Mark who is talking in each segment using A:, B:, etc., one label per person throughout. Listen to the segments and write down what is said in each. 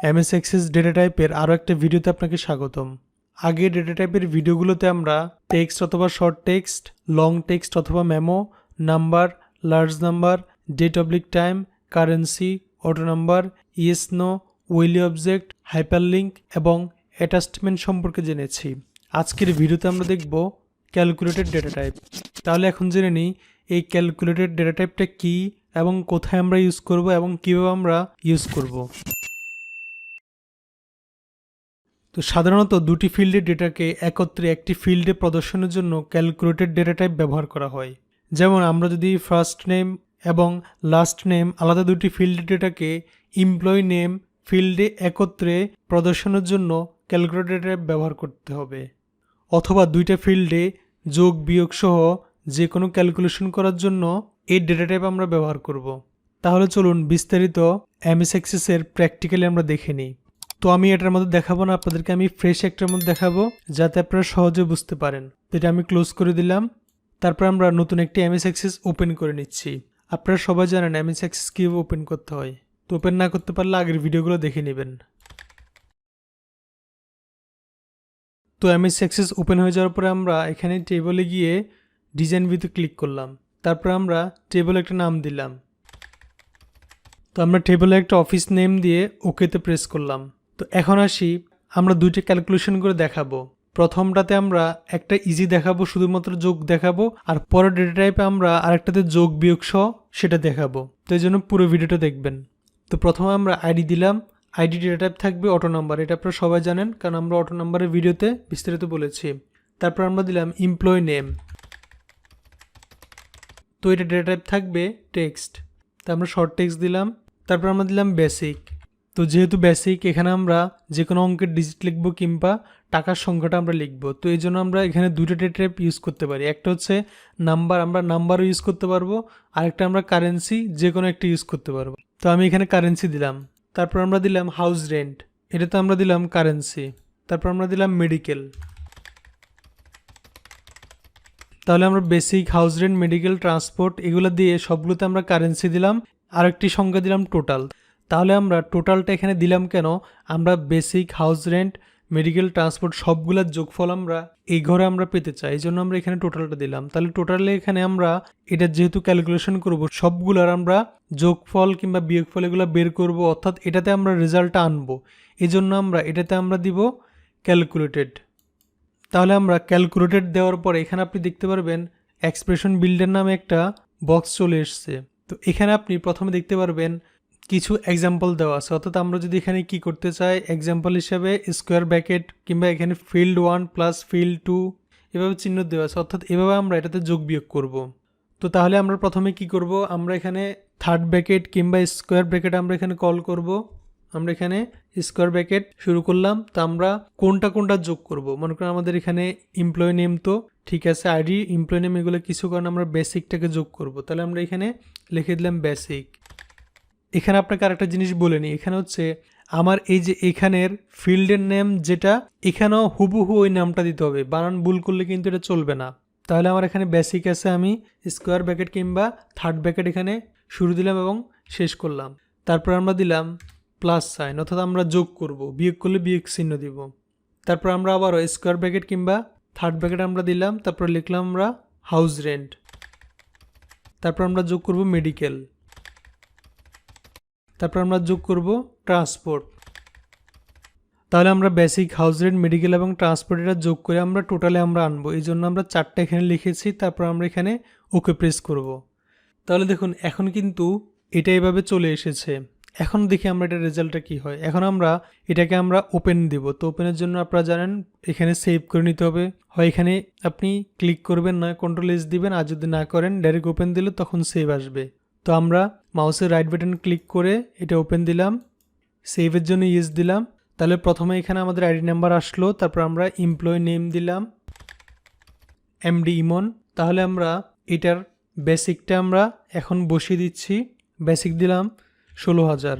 A: MS access data টাইপের আরও একটা ভিডিওতে আপনাকে স্বাগতম। আগে ডেটা টাইপের ভিডিওগুলোতে আমরা টেক্সট অথবা শর্ট টেক্সট, লং টেক্সট অথবা memo, number, large number, date oblique time, currency, auto number, yes no, OLE object, hyperlink এবং অ্যাটাচমেন্ট সম্পর্কে জেনেছি। আজকের ভিডিওতে আমরা দেখব ক্যালকুলেটেড ডেটা টাইপ। তাহলে এখন জেনে নিই এই ক্যালকুলেটেড ডেটা টাইপটা কী এবং কোথায় আমরা ইউজ করব এবং কীভাবে আমরা ইউজ করব। তো সাধারণত দুটি ফিল্ডের ডেটাকে একত্রে একটি ফিল্ডে প্রদর্শনের জন্য ক্যালকুলেটেড ডেটা টাইপ ব্যবহার করা হয়। যেমন আমরা যদি ফার্স্ট নেম এবং লাস্ট নেম আলাদা দুটি ফিল্ডের ডেটাকে এমপ্লয়ি নেম ফিল্ডে একত্রে প্রদর্শনের জন্য ক্যালকুলেটেড ডেটা টাইপ ব্যবহার করতে হবে। অথবা দুইটা ফিল্ডে যোগ বিয়োগ সহ যে কোনো ক্যালকুলেশন করার জন্য এই ডেটা টাইপ আমরা ব্যবহার করব। তাহলে চলুন বিস্তারিত এমএস এক্সেসের প্র্যাকটিক্যালি আমরা দেখে নিই। তো আমি এটার মধ্যে দেখাবো না, আপনাদেরকে আমি ফ্রেশ একটার মধ্যে দেখাবো যাতে আপনারা সহজে বুঝতে পারেন। এটা আমি ক্লোজ করে দিলাম। তারপর আমরা নতুন একটি এমএস এক্সেস ওপেন করে নিচ্ছি। আপনারা সবাই জানেন এমএস এক্সেস কীভাবে ওপেন করতে হয়। তো ওপেন না করতে পারলে আগের ভিডিওগুলো দেখে নেবেন। তো এমএস এক্সেস ওপেন হয়ে যাওয়ার পরে আমরা এখানে টেবলে গিয়ে ডিজাইন ভিউতে ক্লিক করলাম। তারপর আমরা টেবলে একটা নাম দিলাম। তো আমরা টেবলে একটা অফিস নেম দিয়ে ওকেতে প্রেস করলাম। তো এখন আসি, আমরা দুইটা ক্যালকুলেশন করে দেখাবো। প্রথমটাতে আমরা একটা ইজি দেখাবো, শুধুমাত্র যোগ দেখাবো, আর পরের ডেটা টাইপে আমরা আরেকটাতে যোগ বিয়োগ সহ সেটা দেখাবো। তো এই জন্য পুরো ভিডিওটা দেখবেন। তো প্রথমে আমরা আইডি দিলাম। আইডি ডেটা টাইপ থাকবে অটো নাম্বার, এটা আপনারা সবাই জানেন কারণ আমরা অটো নাম্বারের ভিডিওতে বিস্তারিত বলেছি। তারপর আমরা দিলাম এমপ্লয়ি নেম। তো এটা ডেটা টাইপ থাকবে টেক্সট, তা আমরা শর্ট টেক্সট দিলাম। তারপর আমরা দিলাম বেসিক। তো যেহেতু বেসিক, এখানে আমরা যে কোনো অঙ্কের ডিজিট লিখবো কিংবা টাকার সংখ্যাটা আমরা লিখবো। তো এই জন্য আমরা এখানে দুটো ডেটা টাইপ ইউজ করতে পারি। একটা হচ্ছে নাম্বার, আমরা নাম্বারও ইউজ করতে পারবো, আরেকটা আমরা কারেন্সি যে কোনো একটা ইউজ করতে পারবো। তো আমি এখানে কারেন্সি দিলাম। তারপর আমরা দিলাম হাউস রেন্ট, এটাতে আমরা দিলাম কারেন্সি। তারপর আমরা দিলাম মেডিকেল। তাহলে আমরা basic, house rent, medical, transport এগুলো দিয়ে সবগুলোতে আমরা কারেন্সি দিলাম। আরেকটি সংখ্যা দিলাম টোটাল। তাহলে আমরা টোটালটা এখানে দিলাম কেন, আমরা basic, house rent, medical, transport সবগুলোর যোগফল আমরা এই ঘরে আমরা পেতে চাই, এই জন্য আমরা এখানে টোটালটা দিলাম। তাহলে টোটালে এখানে আমরা এটা যেহেতু ক্যালকুলেশন করব, সবগুলোর আমরা যোগফল কিংবা বিয়োগফল এগুলো বের করব, অর্থাৎ এটাতে আমরা রেজাল্টটা আনবো। এই জন্য আমরা এটাতে আমরা দিব ক্যালকুলেটেড। তাহলে আমরা ক্যালকুলেটেড দেওয়ার পরে এখানে আপনি দেখতে পারবেন এক্সপ্রেশন বিল্ডার নামে একটা বক্স চলে এসছে। তো এখানে আপনি প্রথমে দেখতে পারবেন কিছু এক্সাম্পল দেওয়া আছে, অর্থাৎ আমরা যদি এখানে কি করতে চাই, এক্সাম্পল হিসাবে স্কোয়ার ব্র্যাকেট কিংবা এখানে ফিল্ড 1 প্লাস ফিল্ড 2 এভাবে চিহ্ন দেওয়া আছে, অর্থাৎ এভাবে আমরা এটাতে যোগ বিয়োগ করব। তো তাহলে আমরা প্রথমে কি করব, আমরা এখানে থার্ড ব্র্যাকেট কিংবা স্কোয়ার ব্র্যাকেট আমরা এখানে কল করব। আমরা এখানে স্কোয়ার ব্র্যাকেট শুরু করলাম। তো আমরা কোনটা কোনটা যোগ করব, মনে করেন আমাদের এখানে এমপ্লয়ি নেম, তো ঠিক আছে, আইডি, এমপ্লয়ি নেম এগুলো কিছু কারণে আমরা বেসিকটাকে যোগ করব। তাহলে আমরা এখানে লিখে দিলাম বেসিক। এখানে আপনাকে আরেকটা জিনিস বলে নিই, এখানে হচ্ছে আমার এই যে এখানের ফিল্ডের নেম যেটা, এখানেও হুবহু ওই নামটা দিতে হবে, বানান ভুল করলে কিন্তু এটা চলবে না। তাহলে আমার এখানে বেসিক আছে, আমি স্কোয়ার ব্র্যাকেট কিংবা থার্ড ব্র্যাকেট এখানে শুরু দিলাম এবং শেষ করলাম। তারপর আমরা দিলাম প্লাস সাইন, অর্থাৎ আমরা যোগ করব, বিয়োগ করলে বিয়োগ চিহ্ন দিব। তারপর আমরা আবারও স্কোয়ার ব্র্যাকেট কিংবা থার্ড ব্র্যাকেট আমরা দিলাম। তারপর লিখলাম আমরা হাউস রেন্ট। তারপর আমরা যোগ করব মেডিকেল। তারপর আমরা যোগ করব ট্রান্সপোর্ট। তাহলে আমরা বেসিক, হাউস রেন্ট, মেডিকেল এবং ট্রান্সপোর্ট এটা যোগ করে আমরা টোটালে আমরা আনবো, এই জন্য আমরা 4টা এখানে লিখেছি। তারপর আমরা এখানে ওকে প্রেস করব। তাহলে দেখুন এখন কিন্তু এটা এভাবে চলে এসেছে। এখন দেখি আমরা এটা রেজাল্টটা কি হয়। এখন আমরা এটাকে আমরা ওপেন দিব। তো ওপেনের জন্য আপনারা জানেন এখানে সেভ করে নিতে হবে, হয় এখানে আপনি ক্লিক করবেন, না কন্ট্রোল এস দিবেন, আর যদি না করেন ডাইরেক্ট ওপেন দিলে তখন সেভ আসবে। তো আমরা মাউসের রাইট বাটন ক্লিক করে এটা ওপেন দিলাম, সেভের জন্য ইয়েস দিলাম। তাহলে প্রথমে এখানে আমাদের আইডি নাম্বার আসলো। তারপর আমরা এমপ্লয়ি নেম দিলাম এমডি ইমন। তাহলে আমরা এটার বেসিকটা আমরা এখন বসিয়ে দিচ্ছি, বেসিক দিলাম 16,000।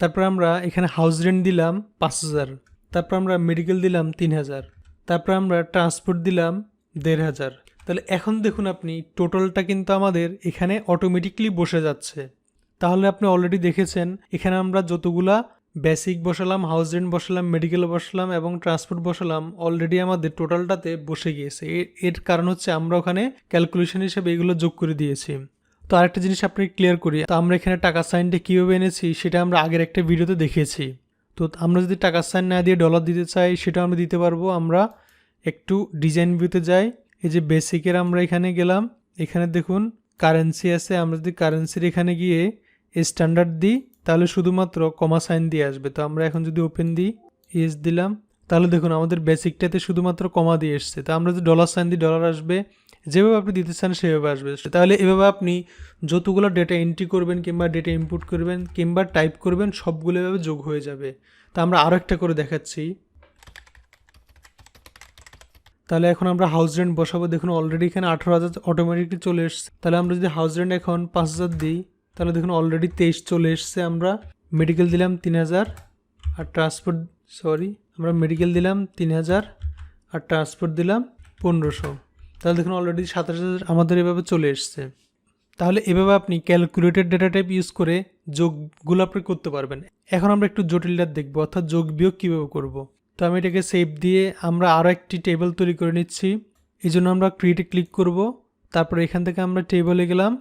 A: তারপর আমরা এখানে হাউস রেন্ট দিলাম 5,000। তারপর আমরা মেডিকেল দিলাম 3,000। তারপর আমরা ট্রান্সপোর্ট দিলাম 1,500। তাহলে এখন দেখুন আপনি টোটালটা কিন্তু আমাদের এখানে অটোমেটিকলি বসে যাচ্ছে। তাহলে আপনি অলরেডি দেখেছেন এখানে আমরা যতগুলা বেসিক বসালাম, হাউস রেন্ট বসালাম, মেডিকেল বসালাম এবং ট্রান্সপোর্ট বসালাম, অলরেডি আমাদের টোটালটাতে বসে গিয়েছে। এর কারণ হচ্ছে আমরা ওখানে ক্যালকুলেশন হিসেবে এগুলো যোগ করে দিয়েছি। তো আরেকটা জিনিস আপনাকে ক্লিয়ার করি, তো আমরা এখানে টাকার সাইনটা কীভাবে এনেছি সেটা আমরা আগের একটা ভিডিওতে দেখিয়েছি। তো আমরা যদি টাকার সাইন না দিয়ে ডলার দিতে চাই সেটা আমরা দিতে পারবো। আমরা একটু ডিজাইন ভিউতে যাই, এই যে বেসিকের আমরা এখানে গেলাম, এখানে দেখুন কারেন্সি আছে, আমরা যদি কারেন্সির এখানে গিয়ে স্ট্যান্ডার্ড দিই তাহলে শুধুমাত্র কমা সাইন দিয়ে আসবে। তো আমরা এখন যদি ওপেন দিই, ইয়েস দিলাম, তাহলে দেখুন আমাদের বেসিকটাতে শুধুমাত্র কমা দিয়ে এসছে। তো আমরা যদি ডলার সাইন দিই ডলার আসবে, যেভাবে আপনি দিতে চান সেভাবে আসবে। তাহলে এভাবে আপনি যতগুলো ডেটা এন্ট্রি করবেন কিংবা ডেটা ইনপুট করবেন কিংবা টাইপ করবেন সবগুলো এভাবে যোগ হয়ে যাবে। তা আমরা আরও একটা করে দেখাচ্ছি। তাহলে এখন আমরা হাউস রেন্ট বসাবো। দেখুন অলরেডি এখানে 18,000 অটোমেটিকলি চলে এসছে। তাহলে আমরা যদি হাউস রেন্ট এখন 5,000 দিই তাহলে দেখুন অলরেডি 23 চলে এসছে। আমরা মেডিকেল দিলাম 3,000 আর ট্রান্সপোর্ট আমরা মেডিকেল দিলাম 3,000 আর ট্রান্সপোর্ট দিলাম 1,500। তাহলে দেখুন অলরেডি 27,000 আমাদের এভাবে চলে এসছে। তাহলে এভাবে আপনি ক্যালকুলেটেড ডেটা টাইপ ইউজ করে যোগগুলো আপনি করতে পারবেন। এখন আমরা একটু জটিলটা দেখবো, অর্থাৎ যোগ বিয়োগ কীভাবে করব। তো আমি এটাকে সেভ দিয়ে আমরা আরও একটি টেবিল তৈরি করে নিচ্ছি। এই জন্য আমরা ক্রিয়েটে ক্লিক করব, তারপরে এখান থেকে আমরা টেবিলে গেলাম,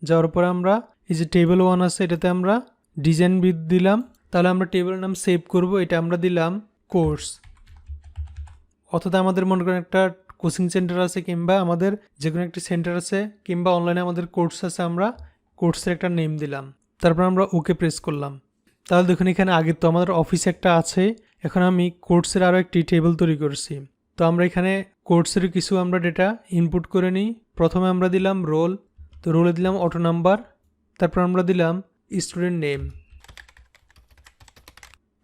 A: যাওয়ার পরে আমরা এই যে টেবিল 1 আছে এটাতে আমরা ডিজাইন ভিউ দিলাম। তাহলে আমরা টেবিলের নাম সেভ করব, এটা আমরা দিলাম কোর্স। অর্থাৎ আমাদের মনে করেন একটা কোচিং সেন্টার আছে কিংবা আমাদের যে কোনো একটি সেন্টার আছে কিংবা অনলাইনে আমাদের কোর্স আছে, আমরা কোর্সের একটা নেম দিলাম, তারপর আমরা ওকে প্রেস করলাম। তাহলে দেখুন এখানে আগে তো আমাদের অফিস একটা আছে, এখন আমি কোর্সের আরও একটি টেবিল তৈরি করছি। তো আমরা এখানে কোর্সের কিছু আমরা ডেটা ইনপুট করে নিই। প্রথমে আমরা দিলাম রোল, তো রোলে দিলাম অটো নাম্বার, তারপর আমরা দিলাম স্টুডেন্ট নেম,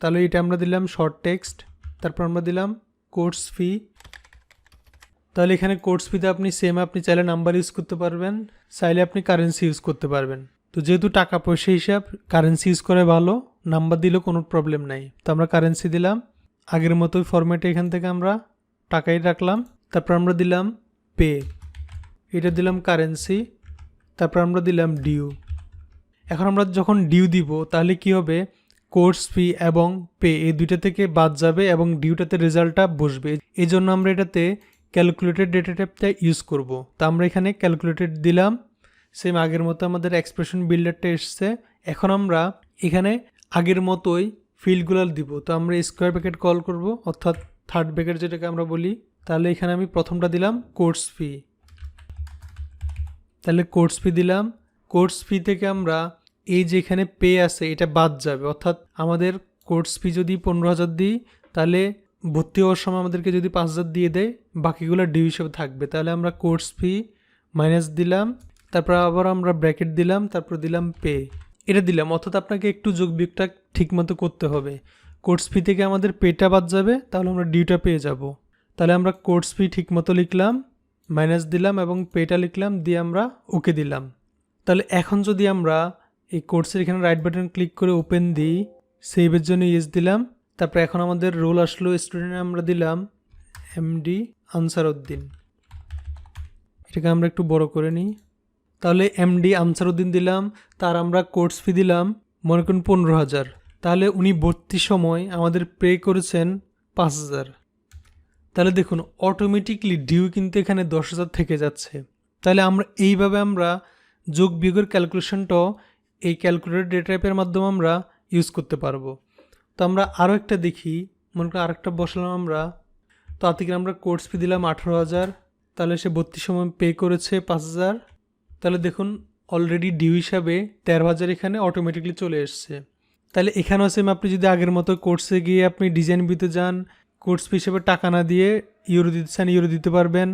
A: তাহলে এটা আমরা দিলাম শর্ট টেক্সট, তারপর আমরা দিলাম কোর্স ফি। তাহলে এখানে কোর্স ফিতে আপনি আপনি চাইলে নাম্বার ইউজ করতে পারবেন, চাইলে আপনি কারেন্সি ইউজ করতে পারবেন। তো যেহেতু টাকা পয়সা হিসাব কারেন্সি ইউজ করে ভালো, নাম্বার দিলেও কোনো প্রবলেম নাই। তো আমরা কারেন্সি দিলাম আগের মতোই ফরম্যাটে, এখান থেকে আমরা টাকাই রাখলাম। তারপর আমরা দিলাম পে, এটা দিলাম কারেন্সি, তারপর আমরা দিলাম ডিউ। এখন আমরা যখন ডিউ দিব তাহলে কি হবে, কোর্স ফি এবং পে এই দুইটা থেকে বাদ যাবে এবং ডিউটাতে রেজাল্টটা বসবে। এই জন্য আমরা এটাতে ক্যালকুলেটেড ডেটা টাইপটা ইউজ করব। তো আমরা এখানে ক্যালকুলেটেড দিলাম, সেম আগের মতো আমাদের এক্সপ্রেশন বিল্ডারটা এসছে। এখন আমরা এখানে আগের মতোই ফিল্ডগুলো দিব। তো আমরা স্কোয়ার ব্র্যাকেট কল করব, অর্থাৎ থার্ড ব্র্যাকেট যেটাকে আমরা বলি। তাহলে এখানে আমি প্রথমটা দিলাম কোর্স ফি, তাহলে কোর্স ফি দিলাম। কোর্স ফি থেকে আমরা এই যে এখানে পে আছে এটা বাদ যাবে, অর্থাৎ আমাদের কোর্স ফি যদি 15,000 দিই তাহলে ভর্তি হওয়ার সময় আমাদেরকে যদি 5,000 দিয়ে দেয় বাকিগুলো ডিউ হিসেবে থাকবে। তাহলে আমরা কোর্স ফি মাইনাস দিলাম, তারপর আবার আমরা ব্র্যাকেট দিলাম, তারপর দিলাম পে, এটা দিলাম। অর্থাৎ আপনাকে একটু যোগ বিয়োগটা ঠিক মতো করতে হবে। কোর্স ফি থেকে আমাদের পেটা বাদ যাবে, তাহলে আমরা ডিউটা পেয়ে যাব। তাহলে আমরা কোর্স ফি ঠিক মতো লিখলাম, মাইনাস দিলাম এবং পেটা লিখলাম, দিয়ে আমরা ওকে দিলাম। তাহলে এখন যদি আমরা এই কোর্সের এখানে রাইট বাটন ক্লিক করে ওপেন দিই, সেভের জন্য ইয়েস দিলাম। তারপর এখন আমাদের রোল আসলো, স্টুডেন্ট আমরা দিলাম এমডি আনসারউদ্দিন, এটাকে আমরা একটু বড় করে নিই। তাহলে এমডি আনসারউদ্দিন দিলাম, তার আমরা কোর্স ফি দিলাম মনে করুন 15,000। তাহলে উনি ভর্তির সময় আমাদের পে করেছেন 5,000। তাহলে দেখুন অটোমেটিকলি ডিউ কিন্তু এখানে 10,000 থেকে যাচ্ছে। তাহলে আমরা এইভাবে আমরা যোগ বিয়োগের ক্যালকুলেশনটাও এই ক্যালকুলেটর ডেটা টাইপের মাধ্যমে আমরা ইউজ করতে পারবো। তো আমরা আরও একটা দেখি, মনে করি আরেকটা বসালাম আমরা। তো আতিকে আমরা কোর্স ফি দিলাম 18,000, তাহলে সে ভর্তির সময় পে করেছে 5,000। তাহলে দেখুন অলরেডি ডিউ হিসাবে 13,000 এখানে অটোমেটিকলি চলে এসছে। তাহলে এখানেও সেম আপনি যদি আগের মতো কোর্সে গিয়ে আপনি ডিজাইন বিতে যান, কোর্স ফি হিসেবে টাকা না দিয়ে ইউরো দিতে চান ইউরো দিতে পারবেন,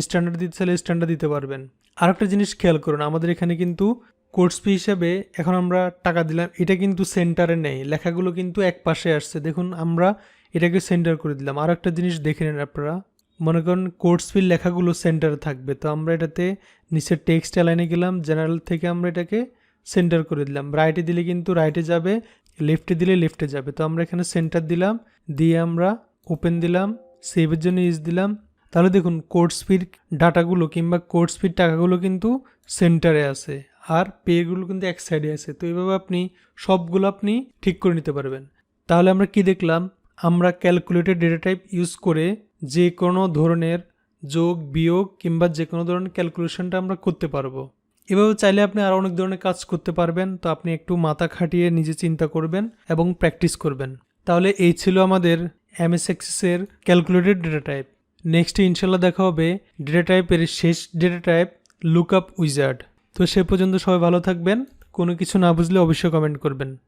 A: স্ট্যান্ডার্ড দিতে চাইলে স্ট্যান্ডার্ড দিতে পারবেন। আর একটা জিনিস খেয়াল করুন, আমাদের এখানে কিন্তু কোর্স ফি হিসাবে এখন আমরা টাকা দিলাম, এটা কিন্তু সেন্টারে নেই, লেখাগুলো কিন্তু এক পাশে আসছে। দেখুন আমরা এটাকে সেন্টার করে দিলাম। আর একটা জিনিস দেখে নেন আপনারা, মনে করেন কোর্স ফির লেখাগুলো সেন্টারে থাকবে। তো আমরা এটাতে নিচের টেক্সট লাইনে গেলাম, জেনারেল থেকে আমরা এটাকে সেন্টার করে দিলাম। রাইটে দিলে কিন্তু রাইটে যাবে, লেফটে দিলে লেফটে যাবে। তো আমরা এখানে সেন্টার দিলাম, দিয়ে আমরা ওপেন দিলাম, সেভের জন্য ইউজ দিলাম। তাহলে দেখুন কোর্স ফির ডাটাগুলো কিংবা কোর্স ফির টাকাগুলো কিন্তু সেন্টারে আছে আর পেগুলো কিন্তু এক সাইডে আছে। তো এইভাবে আপনি সবগুলো আপনি ঠিক করে নিতে পারবেন। তাহলে আমরা কি দেখলাম, আমরা ক্যালকুলেটেড ডেটা টাইপ ইউজ করে যে কোনো ধরনের যোগ বিয়োগ কিংবা যে কোনো ধরনের ক্যালকুলেশনটা আমরা করতে পারবো। এভাবে চাইলে আপনি আরও অনেক ধরনের কাজ করতে পারবেন। তো আপনি একটু মাথা খাটিয়ে নিজে চিন্তা করবেন এবং প্র্যাকটিস করবেন। তাহলে এই ছিল আমাদের এমএস এক্সেসের ক্যালকুলেটেড ডেটা টাইপ। নেক্সট ইনশাল্লাহ দেখা হবে ডেটা টাইপের শেষ ডেটা টাইপ লুকআপ উইজার্ড। তো সে পর্যন্ত সবাই ভালো থাকবেন। কোনো কিছু না বুঝলে অবশ্যই কমেন্ট করবেন।